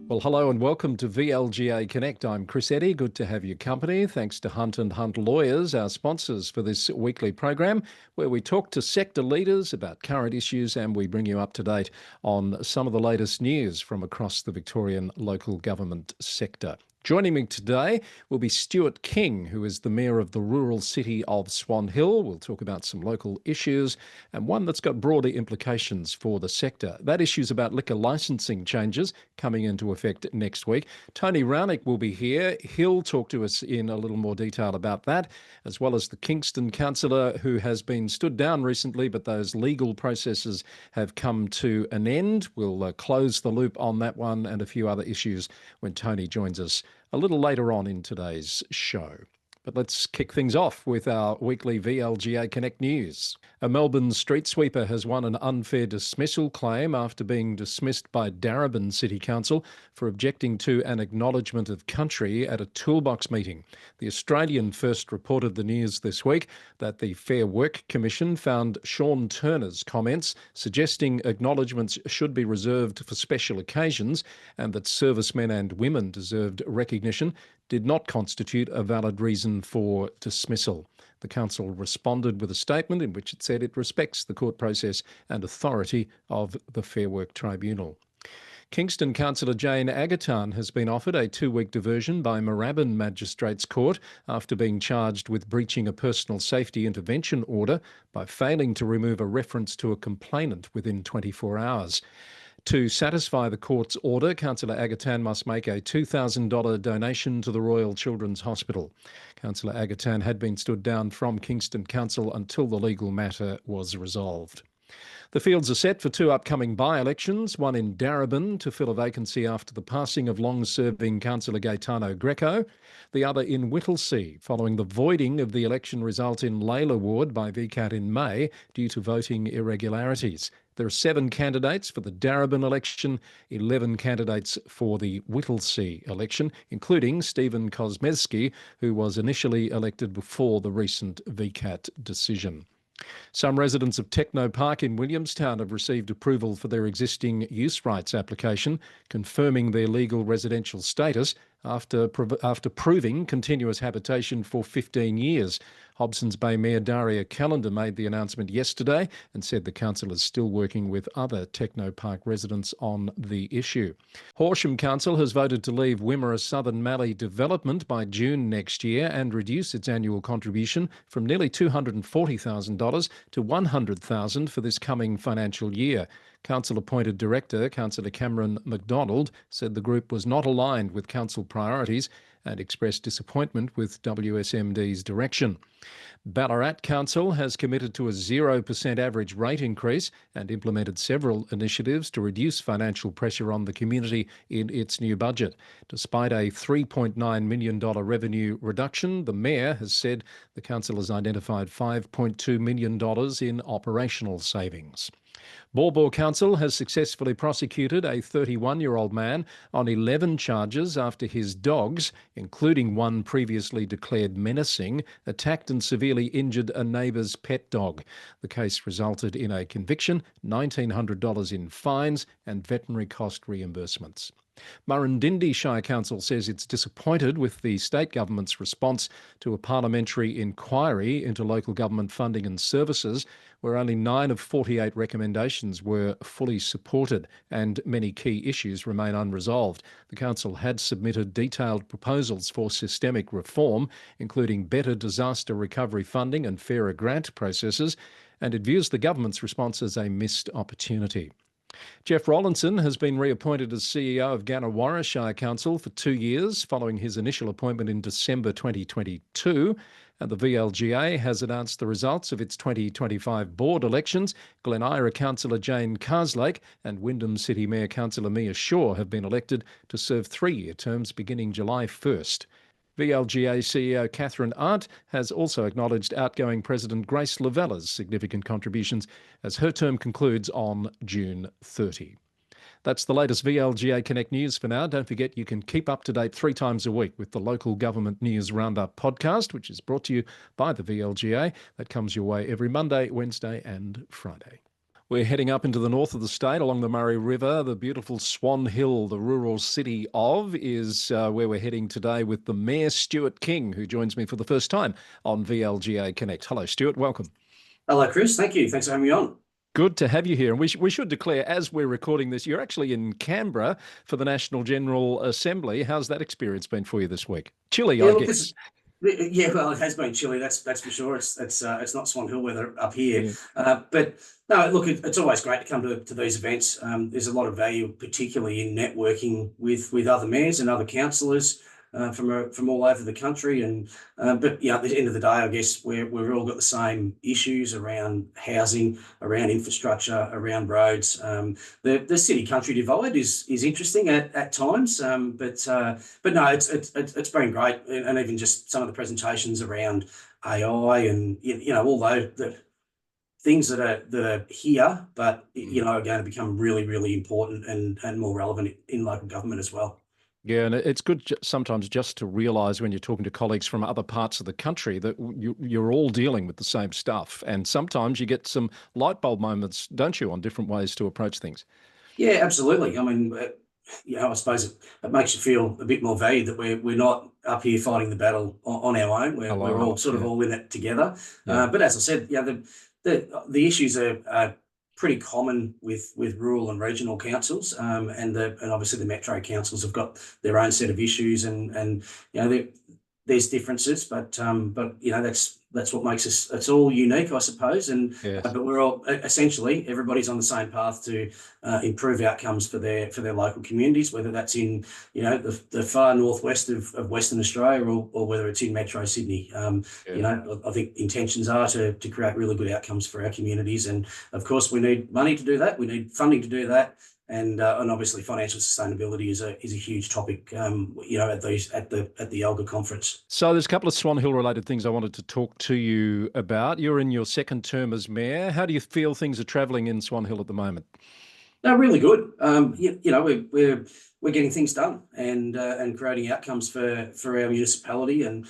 Well, hello and welcome to VLGA Connect. I'm Chris Eddy. Good to have your company. Thanks to Hunt and Hunt Lawyers, our sponsors for this weekly program, where we talk to sector leaders about current issues and we bring you up to date on some of the latest news from across the Victorian local government sector. Joining me today will be Stuart King, who is the Mayor of the rural city of Swan Hill. We'll talk about some local issues and one that's got broader implications for the sector. That issue's about liquor licensing changes coming into effect next week. Tony Raunic will be here. He'll talk to us in a little more detail about that, as well as the Kingston councillor who has been stood down recently, but those legal processes have come to an end. We'll close the loop on that one and a few other issues when Tony joins us a little later on in today's show. But let's kick things off with our weekly VLGA Connect news. A Melbourne street sweeper has won an unfair dismissal claim after being dismissed by Darebin City Council for objecting to an acknowledgement of country at a toolbox meeting. The Australian first reported the news this week that the Fair Work Commission found Sean Turner's comments suggesting acknowledgements should be reserved for special occasions and that servicemen and women deserved recognition did not constitute a valid reason for dismissal. The council responded with a statement in which it said it respects the court process and authority of the Fair Work Tribunal. Kingston councillor Jane Agatan has been offered a 2-week diversion by Moorabbin Magistrates Court after being charged with breaching a personal safety intervention order by failing to remove a reference to a complainant within 24 hours. To satisfy the court's order, Councillor Agatan must make a $2,000 donation to the Royal Children's Hospital. Councillor Agatan had been stood down from Kingston Council until the legal matter was resolved. The fields are set for 2 upcoming by-elections, one in Darebin to fill a vacancy after the passing of long-serving Councillor Gaetano Greco, the other in Whittlesea, following the voiding of the election result in Layla Ward by VCAT in May due to voting irregularities. There are 7 candidates for the Darebin election, 11 candidates for the Whittlesea election, including Stephen Kosmeski, who was initially elected before the recent VCAT decision. Some residents of Techno Park in Williamstown have received approval for their existing use rights application, confirming their legal residential status after proving continuous habitation for 15 years. Hobsons Bay Mayor Daria Callender made the announcement yesterday and said the council is still working with other Techno Park residents on the issue. Horsham Council has voted to leave Wimmera Southern Mallee development by June next year and reduce its annual contribution from nearly $240,000 to $100,000 for this coming financial year. Council-appointed director, Councillor Cameron McDonald, said the group was not aligned with council priorities and expressed disappointment with WSMD's direction. Ballarat Council has committed to a 0% average rate increase and implemented several initiatives to reduce financial pressure on the community in its new budget. Despite a $3.9 million revenue reduction, the Mayor has said the council has identified $5.2 million in operational savings. Baw Council has successfully prosecuted a 31-year-old man on 11 charges after his dogs, including one previously declared menacing, attacked and severely injured a neighbour's pet dog. The case resulted in a conviction, $1,900 in fines and veterinary cost reimbursements. Murrindindi Shire Council says it's disappointed with the state government's response to a parliamentary inquiry into local government funding and services, where only 9 of 48 recommendations were fully supported and many key issues remain unresolved. The council had submitted detailed proposals for systemic reform, including better disaster recovery funding and fairer grant processes, and it views the government's response as a missed opportunity. Jeff Rollinson has been reappointed as CEO of Gannawarra Shire Council for 2 years following his initial appointment in December 2022. And the VLGA has announced the results of its 2025 board elections. Glen Eira Councillor Jane Carslake and Wyndham City Mayor Councillor Mia Shaw have been elected to serve 3-year terms beginning July 1st. VLGA CEO Catherine Arndt has also acknowledged outgoing President Grace Lavella's significant contributions as her term concludes on June 30. That's the latest VLGA Connect news for now. Don't forget you can keep up to date 3 times a week with the Local Government News Roundup podcast, which is brought to you by the VLGA. That comes your way every Monday, Wednesday and Friday. We're heading up into the north of the state along the Murray River. The beautiful Swan Hill, the rural city of, is where we're heading today with the Mayor, Stuart King, who joins me for the first time on VLGA Connect. Hello, Stuart. Welcome. Hello, Chris. Thank you. Thanks for having me on. Good to have you here. And we should declare, as we're recording this, you're actually in Canberra for the National General Assembly. How's that experience been for you this week? Chilly, Yeah, I look, guess. well, it has been chilly. That's for sure. It's not Swan Hill weather up here, Yeah. but no, look, it's always great to come to these events. There's a lot of value, particularly in networking with other mayors and other councillors from all over the country. And but yeah, at the end of the day, I guess we've all got the same issues around housing, around infrastructure, around roads. The city country divide is interesting at times, but no, it's been great, and even just some of the presentations around AI and all those the things that are here, but are going to become really important and more relevant in local government as well. Yeah, and it's good sometimes just to realise when you're talking to colleagues from other parts of the country that you're all dealing with the same stuff. And sometimes you get some light bulb moments, don't you, on different ways to approach things. Yeah, absolutely. I mean, I suppose it makes you feel a bit more valued that we're not up here fighting the battle on our own. We're all Alone. sort of Yeah. all in it together. Yeah. But as I said, the issues are pretty common with rural and regional councils, and obviously the metro councils have got their own set of issues, and there's differences, but that's what makes us. It's all unique, I suppose, and Yes. but we're all essentially everybody's on the same path to improve outcomes for their local communities, whether that's in the far northwest of Western Australia or whether it's in Metro Sydney. Yeah. I think intentions are to create really good outcomes for our communities, and of course we need money to do that. We need funding to do that. And obviously financial sustainability is a huge topic, at the ELGA conference. So there's a couple of Swan Hill related things I wanted to talk to you about. You're in your second term as mayor. How do you feel things are travelling in Swan Hill at the moment? No, really good. We're getting things done and creating outcomes for our municipality, and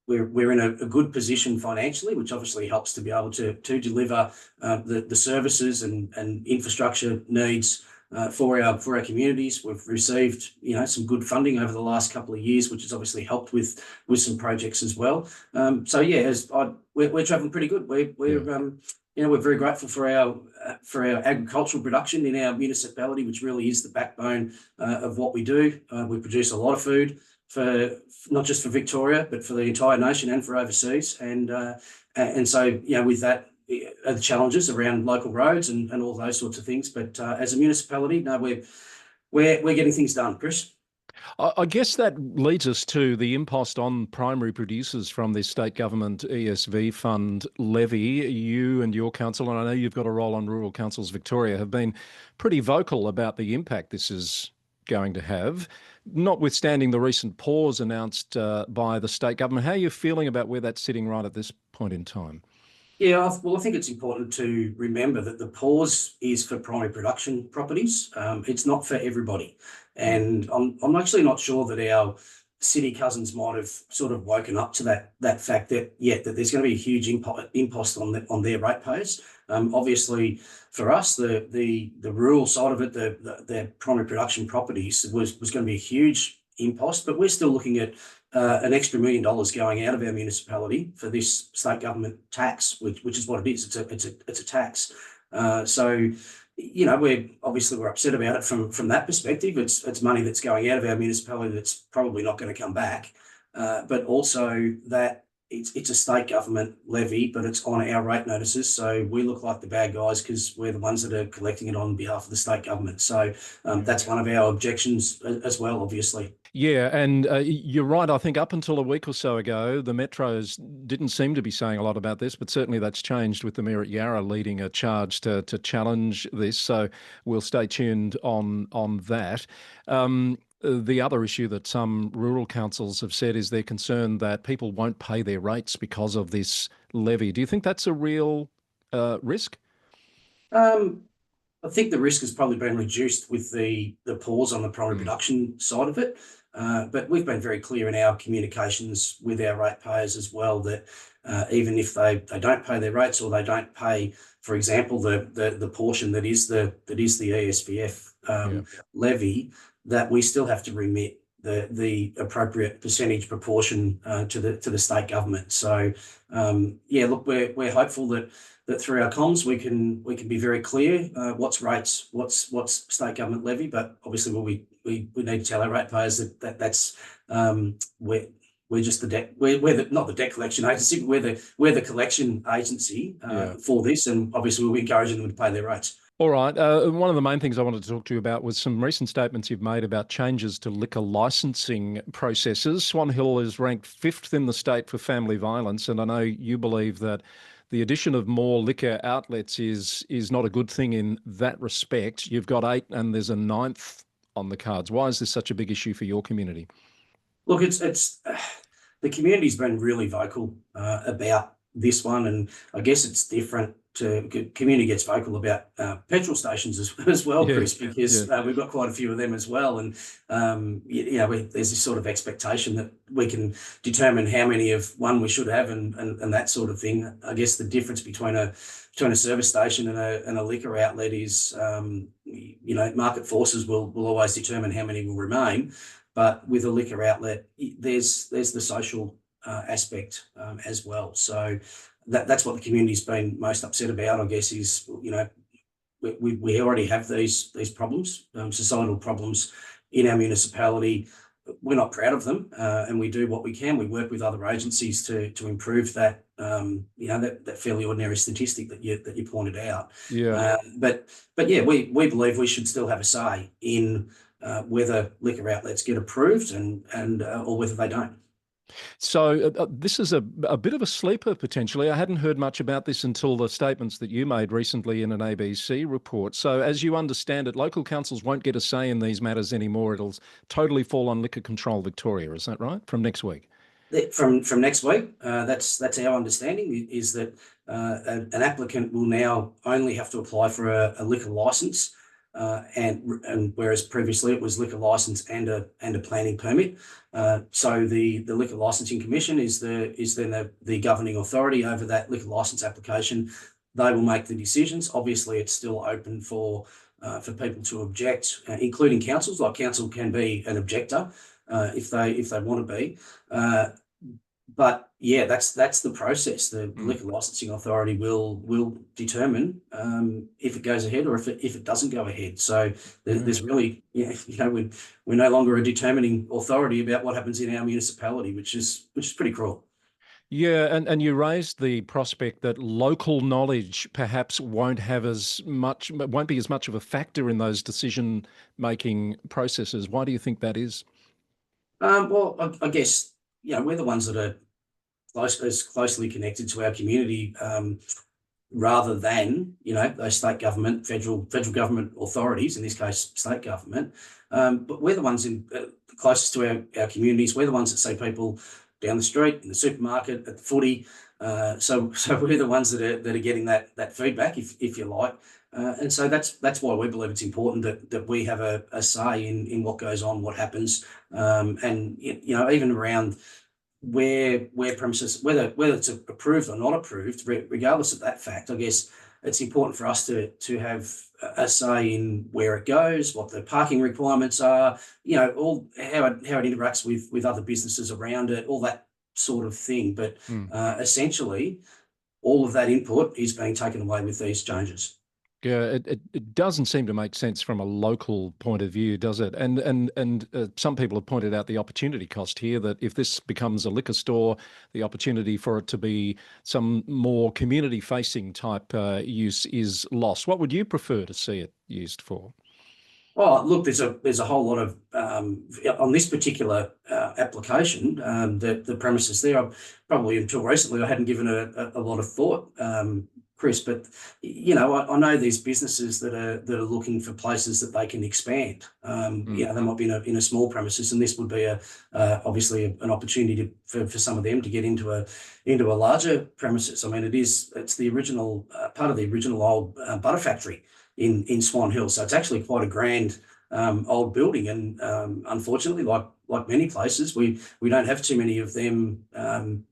we're in a good position financially, which obviously helps to be able to deliver the services and infrastructure needs for our communities. We've received some good funding over the last couple of years, which has obviously helped with some projects as well. So yeah, we're travelling pretty good. We're very grateful for our agricultural production in our municipality, which really is the backbone of what we do. We produce a lot of food for not just for Victoria, but for the entire nation and for overseas. And so with that are the challenges around local roads and all those sorts of things. But as a municipality, no, we're getting things done, Chris. I guess that leads us to the impost on primary producers from this state government ESV fund levy. You and your council, and I know you've got a role on Rural Councils Victoria, have been pretty vocal about the impact this is going to have, notwithstanding the recent pause announced by the state government. How are you feeling about where that's sitting right at this point in time? Yeah, well, I think it's important to remember that the pause is for primary production properties. It's not for everybody. And I'm actually not sure that our city cousins might have sort of woken up to that fact that there's going to be a huge impost on their ratepayers. Obviously, for us, the rural side of it, the primary production properties was going to be a huge impost, but we're still looking at an extra $1 million going out of our municipality for this state government tax, which is what it is. It's a tax. So we're upset about it from that perspective. It's money that's going out of our municipality that's probably not going to come back, but also that it's a state government levy, but it's on our rate notices. So we look like the bad guys because we're the ones that are collecting it on behalf of the state government. So that's one of our objections as well, obviously. Yeah, and you're right. I think up until a week or so ago, the metros didn't seem to be saying a lot about this, but certainly that's changed with the Mayor at Yarra leading a charge to challenge this. So we'll stay tuned on that. The other issue that some rural councils have said is they're concerned that people won't pay their rates because of this levy. Do you think that's a real risk? Um, I think the risk has probably been reduced with the pause on the primary production side of it. But we've been very clear in our communications with our ratepayers as well that even if they don't pay their rates, or they don't pay, for example, the portion that is the ESPF levy, that we still have to remit the appropriate percentage proportion to the state government. So yeah, look, we're hopeful that through our comms we can be very clear what's rates, what's state government levy, but obviously we need to tell our ratepayers that's we're just the debt, we're not the debt collection agency, but we're the collection agency for this, and obviously we'll be encouraging them to pay their rates. All right. One of the main things I wanted to talk to you about was some recent statements you've made about changes to liquor licensing processes. Swan Hill is ranked 5th in the state for family violence, and I know you believe that the addition of more liquor outlets is not a good thing in that respect. You've got 8 and there's a 9th on the cards. Why is this such a big issue for your community? Look, it's the community's been really vocal about this one, and I guess it's different. Community gets vocal about petrol stations as well, Chris, because we've got quite a few of them as well, and there's this sort of expectation that we can determine how many of one we should have, and that sort of thing. I guess the difference between a service station and a liquor outlet is, market forces will always determine how many will remain, but with a liquor outlet, there's the social aspect as well. So that's what the community's been most upset about, I guess, is, we already have these problems, societal problems in our municipality. We're not proud of them, and we do what we can. We work with other agencies to improve that, that fairly ordinary statistic that you pointed out. But yeah, we believe we should still have a say in whether liquor outlets get approved and or whether they don't. So this is a bit of a sleeper, potentially. I hadn't heard much about this until the statements that you made recently in an ABC report. So as you understand it, local councils won't get a say in these matters anymore. It'll totally fall on Liquor Control Victoria. Is that right? From next week? From next week, that's our understanding, is that an applicant will now only have to apply for a liquor licence, and whereas previously it was liquor licence and a planning permit. So the Liquor Licensing Commission is then the governing authority over that liquor licence application. They will make the decisions. Obviously, it's still open for people to object, including councils. Like, council can be an objector if they want to be. But yeah, that's the process. The Liquor Licensing Authority will determine if it goes ahead or if it doesn't go ahead. So there's really, we're no longer a determining authority about what happens in our municipality, which is pretty cruel. Yeah, and you raised the prospect that local knowledge perhaps won't be as much of a factor in those decision-making processes. Why do you think that is? Well, I guess, we're the ones that are as closely connected to our community, rather than, those state government, federal government authorities, in this case, state government. But we're the ones closest to our communities. We're the ones that see people down the street, in the supermarket, at the footy. So we're the ones that are getting that feedback, if you like. And so that's why we believe it's important that we have a say in what goes on, what happens, and even around where premises, whether it's approved or not approved, regardless of that fact. I guess it's important for us to have a say in where it goes, what the parking requirements are, all how it interacts with other businesses around it, all that sort of thing. But essentially, all of that input is being taken away with these changes. Yeah, it doesn't seem to make sense from a local point of view, does it? And some people have pointed out the opportunity cost here, that if this becomes a liquor store, the opportunity for it to be some more community-facing type use is lost. What would you prefer to see it used for? Oh, look, there's a whole lot of on this particular application, the premises there. Probably until recently, I hadn't given a lot of thought, Chris. But I know these businesses that are looking for places that they can expand. They might be in a small premises, and this would be obviously an opportunity for some of them to get into a larger premises. I mean, it's the original part of the original old butter factory. in Swan Hill. So it's actually quite a grand old building, and unfortunately, like many places, we don't have too many of them. In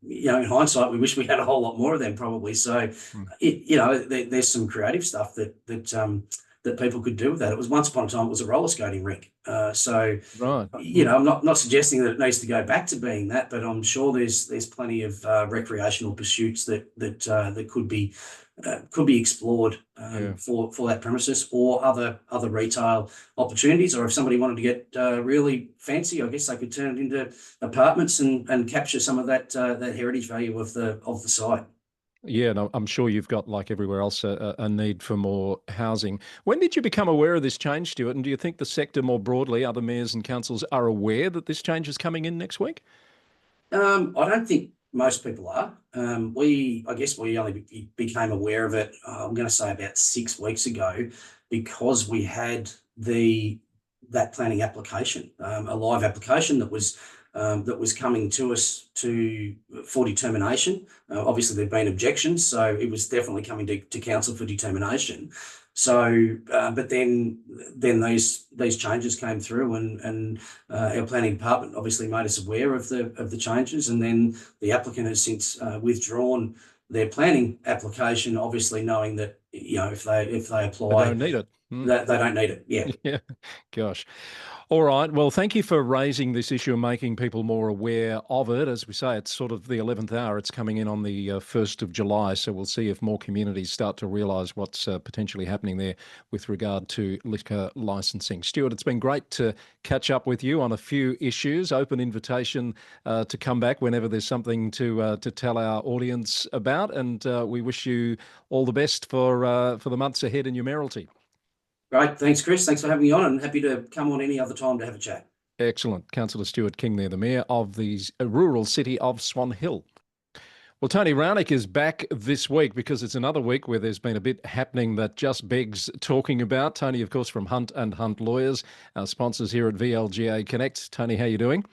hindsight, we wish we had a whole lot more of them, probably. So, Mm. there's some creative stuff that people could do with that. It was once upon a time it was a roller skating rink. So, Right. I'm not suggesting that it needs to go back to being that, but I'm sure there's plenty of recreational pursuits that could be explored Yeah. for that premises, or other retail opportunities. Or if somebody wanted to get really fancy, I guess they could turn it into apartments and capture some of that heritage value of the site. Yeah, no, I'm sure you've got, like everywhere else, a need for more housing. When did you become aware of this change, Stuart? And do you think the sector more broadly, other mayors and councils, are aware that this change is coming in next week? I don't think most people are. I guess we only became aware of it, I'm going to say about 6 weeks ago, because we had that planning application, a live application that was coming to us for determination. Obviously, there'd been objections, so it was definitely coming to council for determination. So, but then these changes came through, and our planning department obviously made us aware of the changes, and then the applicant has since withdrawn their planning application, obviously knowing that if they They apply, don't need it. Hmm. that they don't need it. Yeah. Yeah, gosh. All right. Well, thank you for raising this issue and making people more aware of it. As we say, it's sort of the 11th hour. It's coming in on the 1st of July. So we'll see if more communities start to realise what's potentially happening there with regard to liquor licensing. Stuart, it's been great to catch up with you on a few issues. Open invitation to come back whenever there's something to tell our audience about. And we wish you all the best for the months ahead in your mayoralty. Great. Thanks, Chris. Thanks for having me on, and happy to come on any other time to have a chat. Excellent. Councillor Stuart King there, the Mayor of the rural city of Swan Hill. Well, Tony Raunic is back this week because it's another week where there's been a bit happening that just begs talking about. Tony, of course, from Hunt and Hunt Lawyers, our sponsors here at VLGA Connect. Tony, how you doing?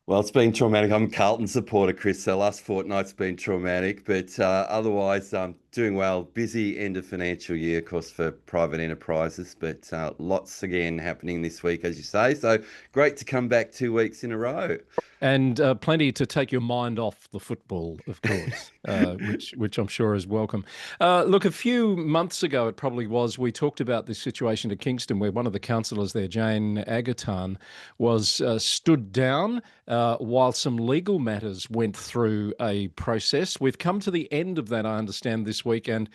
Well, it's been traumatic. I'm a Carlton supporter, Chris. So last fortnight's been traumatic, but otherwise, doing well. Busy end of financial year, of course, for private enterprises, but lots again happening this week, as you say. So great to come back 2 weeks in a row. And plenty to take your mind off the football, of course, which I'm sure is welcome. Look, a few months ago, it probably was, we talked about this situation at Kingston where one of the councillors there, Jane Agatan, was stood down while some legal matters went through a process. We've come to the end of that, I understand, this week, and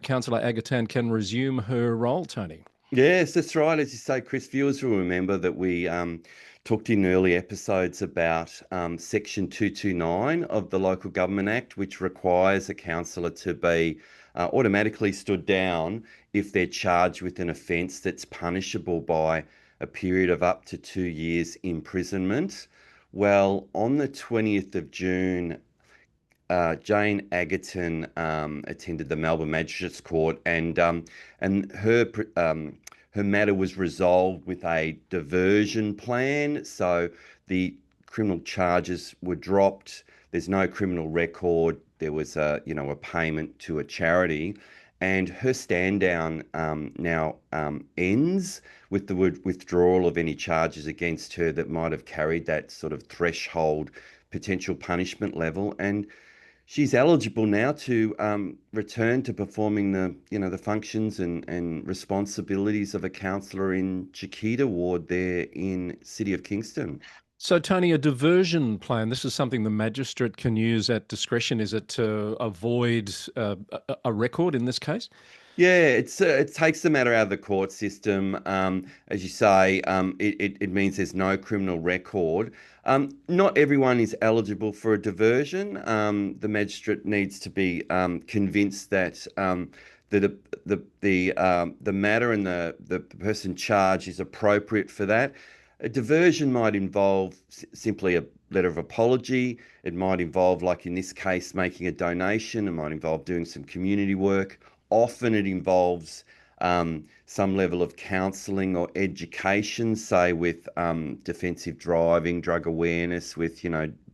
Councillor Agatan can resume her role, Tony. Yes, that's right. As you say, Chris, viewers will remember that we talked in early episodes about Section 229 of the Local Government Act, which requires a councillor to be automatically stood down if they're charged with an offence that's punishable by a period of up to 2 years imprisonment. Well, on the 20th of June, Jane Agaton attended the Melbourne Magistrates Court, and her matter was resolved with a diversion plan. So the criminal charges were dropped. There's no criminal record. There was a payment to a charity, and her stand down now ends with the withdrawal of any charges against her that might have carried that sort of threshold potential punishment level. And she's eligible now to return to performing the functions and responsibilities of a councillor in Chiquita Ward there in City of Kingston. So, Tony, a diversion plan, this is something the magistrate can use at discretion. Is it to avoid a record in this case? Yeah, it takes the matter out of the court system. As you say, it means there's no criminal record. Not everyone is eligible for a diversion. The magistrate needs to be convinced that the matter and the person charged is appropriate for that. A diversion might involve simply a letter of apology. It might involve, like in this case, making a donation. It might involve doing some community work. Often it involves some level of counselling or education, say with defensive driving, drug awareness, with,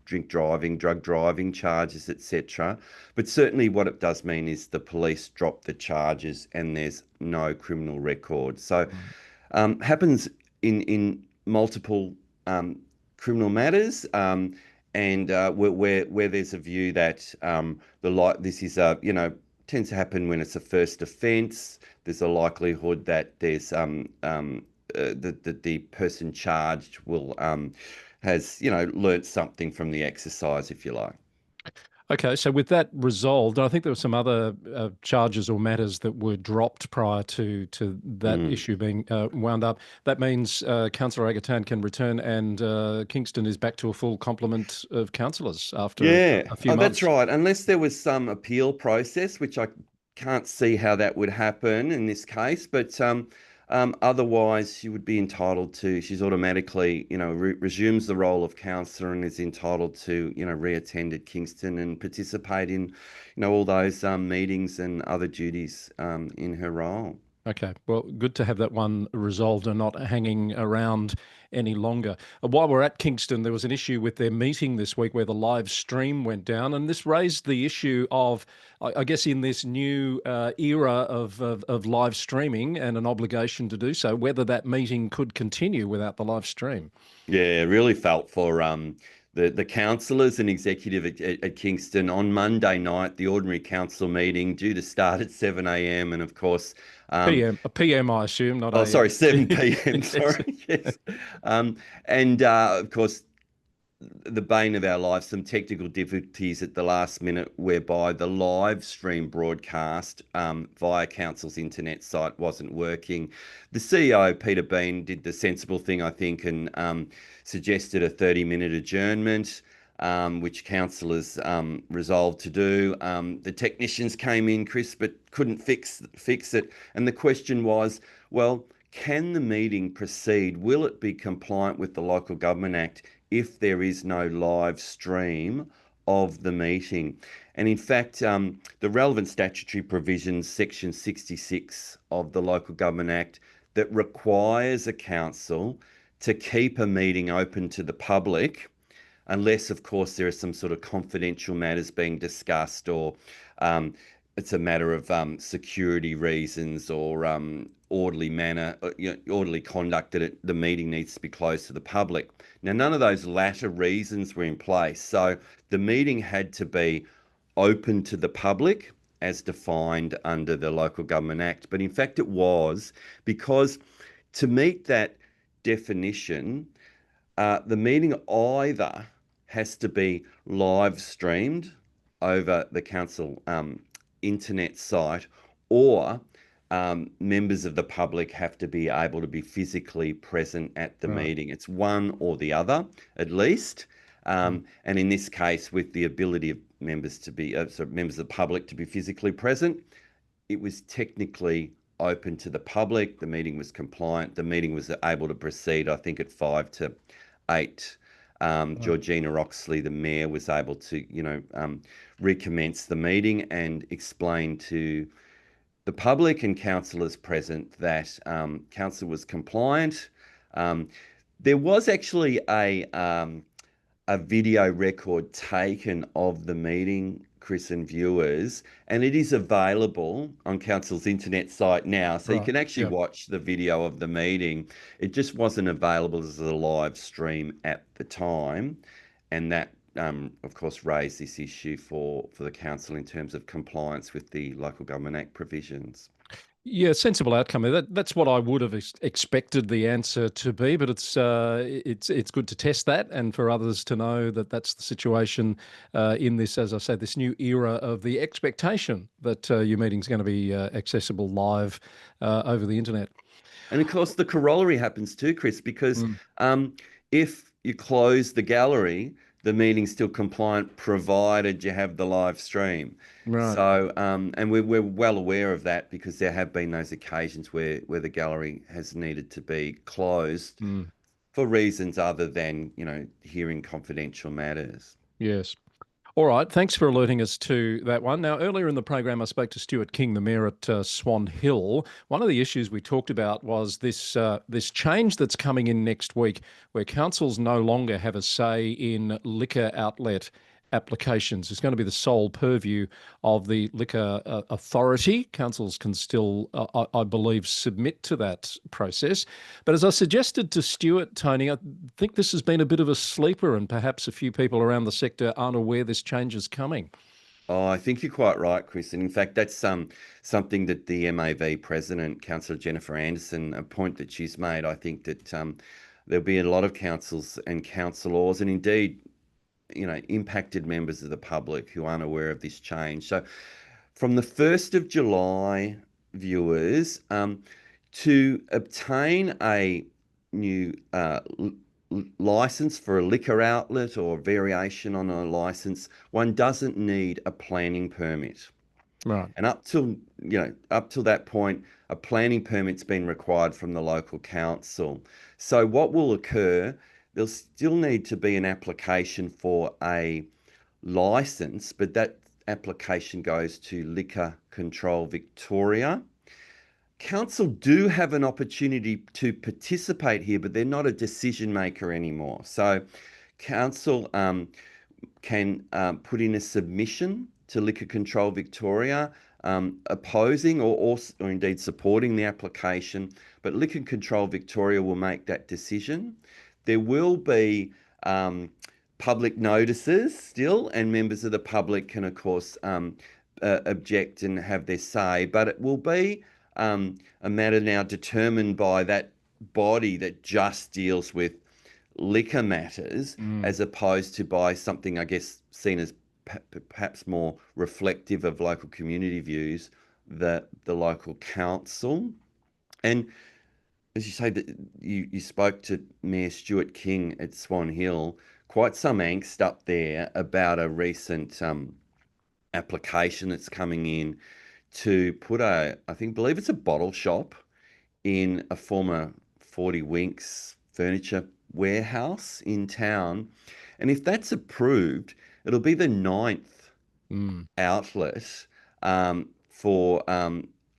drink driving, drug driving charges, etc. But certainly what it does mean is the police drop the charges and there's no criminal record. So happens in multiple criminal matters, and where there's a view that this is a tends to happen when it's a first offence. There's a likelihood that there's the person charged will has learnt something from the exercise, if you like. Okay, so with that resolved, I think there were some other charges or matters that were dropped prior to that issue being wound up. That means Councillor Agatan can return, and Kingston is back to a full complement of councillors after a few months. That's right. Unless there was some appeal process, which I can't see how that would happen in this case, but otherwise she would be entitled to. She's automatically, resumes the role of councillor and is entitled to, reattend at Kingston and participate in, all those meetings and other duties in her role. Okay, well, good to have that one resolved and not hanging around any longer. While we're at Kingston, there was an issue with their meeting this week where the live stream went down, and this raised the issue of, I guess, in this new era of live streaming and an obligation to do so, whether that meeting could continue without the live stream. Yeah, really felt for the councillors and executive at Kingston on Monday night, the ordinary council meeting due to start at 7 a.m. and of course PM, I assume, not AM. Sorry, 7 p.m. Sorry, yes. And of course, the bane of our lives, some technical difficulties at the last minute whereby the live stream broadcast via council's internet site wasn't working. The CEO, Peter Bean, did the sensible thing, I think, and suggested a 30-minute adjournment, which councillors resolved to do. The technicians came in, Chris, but couldn't fix it. And the question was, well, can the meeting proceed? Will it be compliant with the Local Government Act if there is no live stream of the meeting? And in fact, the relevant statutory provisions, section 66 of the Local Government Act, that requires a council to keep a meeting open to the public, unless, of course, there are some sort of confidential matters being discussed, or it's a matter of security reasons or orderly conduct that the meeting needs to be closed to the public. Now, none of those latter reasons were in place. So the meeting had to be open to the public as defined under the Local Government Act. But in fact, it was, because to meet that definition, the meeting either has to be live streamed over the council internet site, or members of the public have to be able to be physically present at the meeting. It's one or the other, at least. And in this case, with the ability of members to be, members of the public to be physically present, it was technically open to the public. The meeting was compliant. The meeting was able to proceed, I think, at 5 to 8. Georgina Oxley, the mayor, was able to, recommence the meeting and explain to the public and councillors present that council was compliant. There was actually a video record taken of the meeting, Chris and viewers, and it is available on council's internet site now, so you can actually watch the video of the meeting. It just wasn't available as a live stream at the time, and that of course raised this issue for the council in terms of compliance with the Local Government Act provisions. Yeah, sensible outcome. That's what I would have expected the answer to be, but it's good to test that, and for others to know that that's the situation in this, as I say, this new era of the expectation that your meeting's going to be accessible live over the internet. And of course, the corollary happens too, Chris, because if you close the gallery, the meeting's still compliant provided you have the live stream. Right. So, and we're well aware of that, because there have been those occasions where the gallery has needed to be closed for reasons other than, hearing confidential matters. Yes. All right, thanks for alerting us to that one. Now, earlier in the program, I spoke to Stuart King, the mayor at Swan Hill. One of the issues we talked about was this change that's coming in next week, where councils no longer have a say in liquor outlet applications. It's going to be the sole purview of the liquor authority. Councils can still, I believe, submit to that process. But as I suggested to Stuart, Tony, I think this has been a bit of a sleeper, and perhaps a few people around the sector aren't aware this change is coming. Oh, I think you're quite right, Chris. And in fact, that's something that the MAV president, Councillor Jennifer Anderson, a point that she's made. I think that there'll be a lot of councils and councillors, and indeed, impacted members of the public who aren't aware of this change. So from the 1st of July, viewers, to obtain a new license for a liquor outlet or variation on a license, one doesn't need a planning permit. Right. And up till that point, a planning permit's been required from the local council. So what will occur, there'll still need to be an application for a license, but that application goes to Liquor Control Victoria. Council do have an opportunity to participate here, but they're not a decision maker anymore. So council can put in a submission to Liquor Control Victoria, opposing or indeed supporting the application, but Liquor Control Victoria will make that decision. There will be public notices still, and members of the public can, of course, object and have their say, but it will be a matter now determined by that body that just deals with liquor matters, as opposed to by something, I guess, seen as perhaps more reflective of local community views, the local council. And as you say, that you spoke to Mayor Stuart King at Swan Hill, quite some angst up there about a recent application that's coming in to put believe it's a bottle shop in a former 40 Winks furniture warehouse in town. And if that's approved, it'll be the 9th outlet for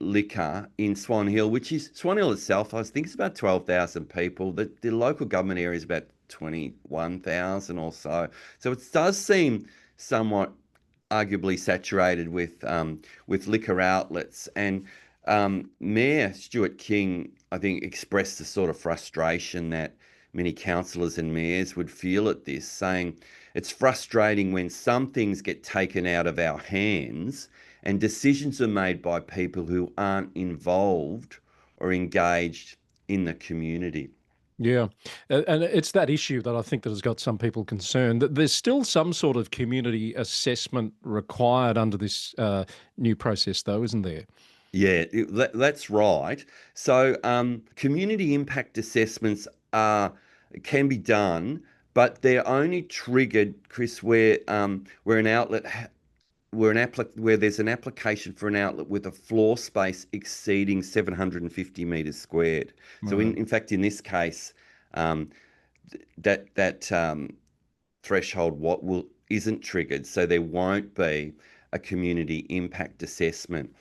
liquor in Swan Hill, which is Swan Hill itself, I think it's about 12,000 people. The local government area is about 21,000 or so. So it does seem somewhat arguably saturated with liquor outlets. And Mayor Stuart King, I think, expressed the sort of frustration that many councillors and mayors would feel at this, saying it's frustrating when some things get taken out of our hands and decisions are made by people who aren't involved or engaged in the community. Yeah, and it's that issue that I think that has got some people concerned. That there's still some sort of community assessment required under this new process, though, isn't there? Yeah, that's right. So community impact assessments can be done, but they're only triggered, Chris, where an outlet where there's an application for an outlet with a floor space exceeding 750 metres squared. Right. So in fact, in this case, that threshold isn't triggered, so there won't be a community impact assessment.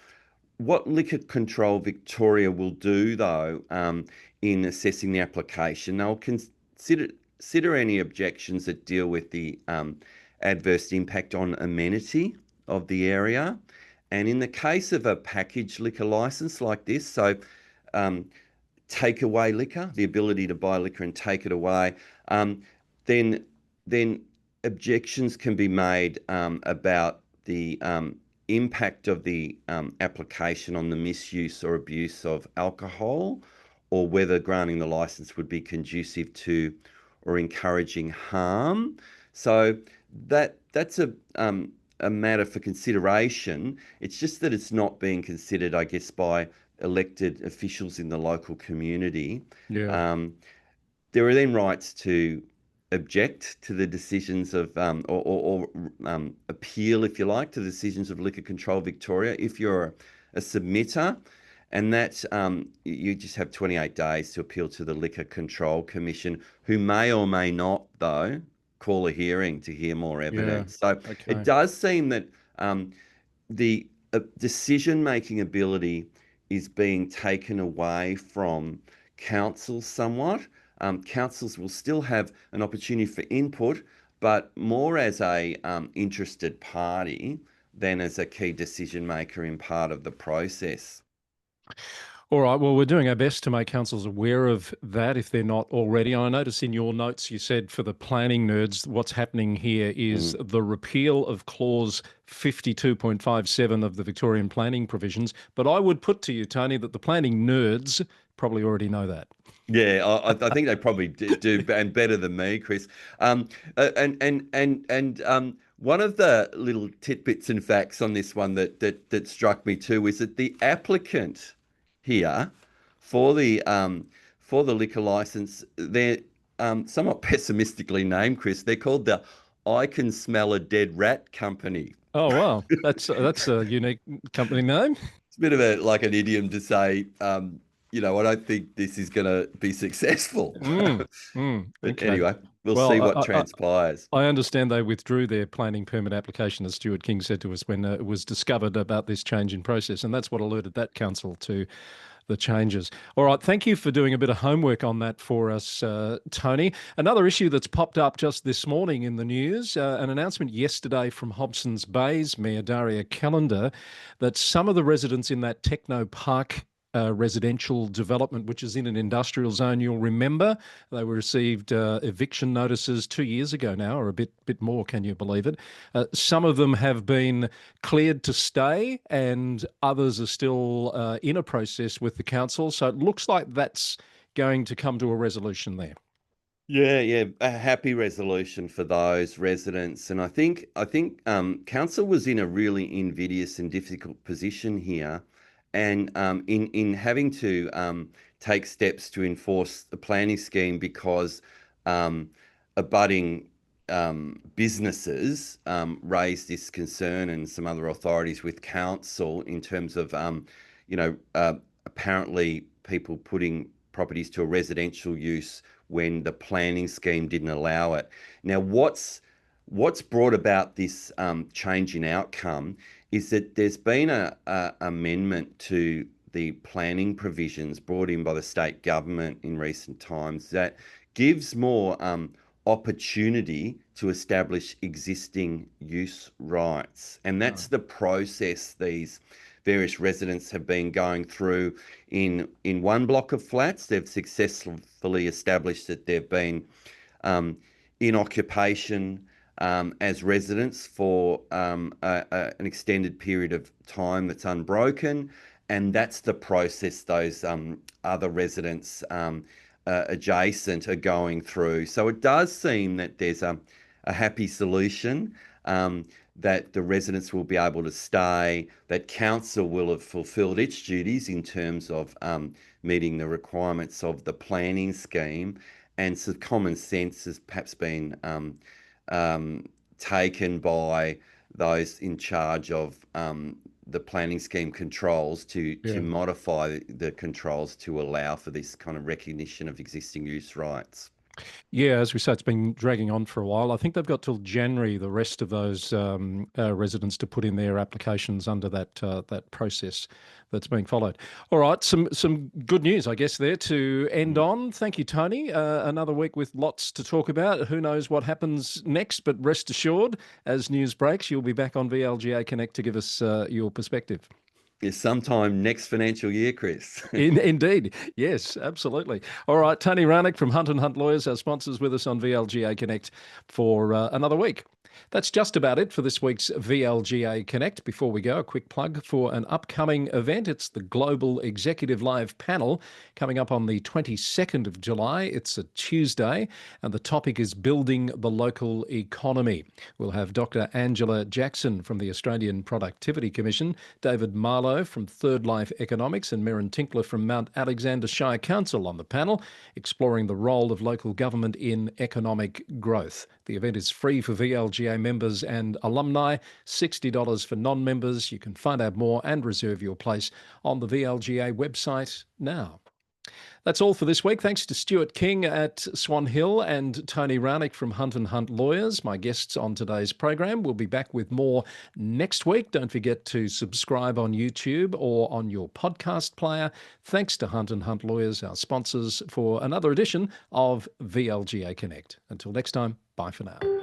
What Liquor Control Victoria will do, though, in assessing the application, they'll consider any objections that deal with the adverse impact on amenity of the area. And in the case of a packaged liquor license like this, so takeaway liquor, the ability to buy liquor and take it away, then objections can be made about the impact of the application on the misuse or abuse of alcohol, or whether granting the license would be conducive to or encouraging harm. So that's a matter for consideration. It's just that it's not being considered, I guess, by elected officials in the local community. Yeah. There are then rights to object to the decisions of or appeal, if you like, to the decisions of Liquor Control Victoria if you're a submitter, and that you just have 28 days to appeal to the Liquor Control Commission, who may or may not, though, call a hearing to hear more Yeah. evidence. So Okay. it does seem that the decision-making ability is being taken away from councils somewhat. Councils will still have an opportunity for input, but more as a interested party than as a key decision maker in part of the process. All right. Well, we're doing our best to make councils aware of that if they're not already. I notice in your notes you said for the planning nerds, what's happening here is the repeal of clause 52.57 of the Victorian planning provisions. But I would put to you, Tony, that the planning nerds probably already know that. Yeah, I think they probably do, and better than me, Chris. One of the little tidbits and facts on this one that struck me too is that the applicant here for the liquor license, they're somewhat pessimistically named, Chris. They're called the I Can Smell a Dead Rat Company. Oh, wow. That's a unique company name. It's a bit of like an idiom to say, I don't think this is going to be successful. But Okay. anyway, we'll Well, see what transpires. I understand they withdrew their planning permit application, as Stuart King said to us when it was discovered about this change in process, and that's what alerted that council to the changes. All right, thank you for doing a bit of homework on that for us, Tony. Another issue that's popped up just this morning in the news, an announcement yesterday from Hobson's Bay's Mayor Daria Callender that some of the residents in that Techno Park residential development, which is in an industrial zone, you'll remember they were received eviction notices 2 years ago now, or a bit more, can you believe it? Some of them have been cleared to stay and others are still in a process with the council. So it looks like that's going to come to a resolution there. Yeah, a happy resolution for those residents, and I think council was in a really invidious and difficult position here, and in having to take steps to enforce the planning scheme because abutting businesses raised this concern, and some other authorities with council in terms of apparently people putting properties to a residential use when the planning scheme didn't allow it. Now, what's brought about this change in outcome is that there's been a amendment to the planning provisions brought in by the state government in recent times that gives more opportunity to establish existing use rights. And that's the process these various residents have been going through in one block of flats. They've successfully established that they've been in occupation as residents for an extended period of time that's unbroken, and that's the process those other residents adjacent are going through. So it does seem that there's a happy solution, that the residents will be able to stay, that council will have fulfilled its duties in terms of meeting the requirements of the planning scheme, and some common sense has perhaps been taken by those in charge of the planning scheme controls to modify the controls to allow for this kind of recognition of existing use rights. Yeah, as we say, it's been dragging on for a while. I think they've got till January, the rest of those residents, to put in their applications under that process that's being followed. All right, some good news, I guess, there to end on. Thank you, Tony. Another week with lots to talk about. Who knows what happens next, but rest assured, as news breaks, you'll be back on VLGA Connect to give us your perspective. Yes, sometime next financial year, Chris. Indeed. Yes, absolutely. All right. Tony Raunic from Hunt & Hunt Lawyers, our sponsors, with us on VLGA Connect for another week. That's just about it for this week's VLGA Connect. Before we go, a quick plug for an upcoming event. It's the Global Executive Live Panel coming up on the 22nd of July. It's a Tuesday, and the topic is building the local economy. We'll have Dr. Angela Jackson from the Australian Productivity Commission, David Marlowe from Third Life Economics, and Merrin Tinkler from Mount Alexander Shire Council on the panel, exploring the role of local government in economic growth. The event is free for VLGA members and alumni, $60 for non-members. You can find out more and reserve your place on the VLGA website now. That's all for this week. Thanks to Stuart King at Swan Hill and Tony Raunic from Hunt and Hunt Lawyers, my guests on today's program. We'll be back with more next week. Don't forget to subscribe on YouTube or on your podcast player. Thanks to Hunt and Hunt Lawyers, our sponsors, for another edition of VLGA Connect. Until next time, bye for now.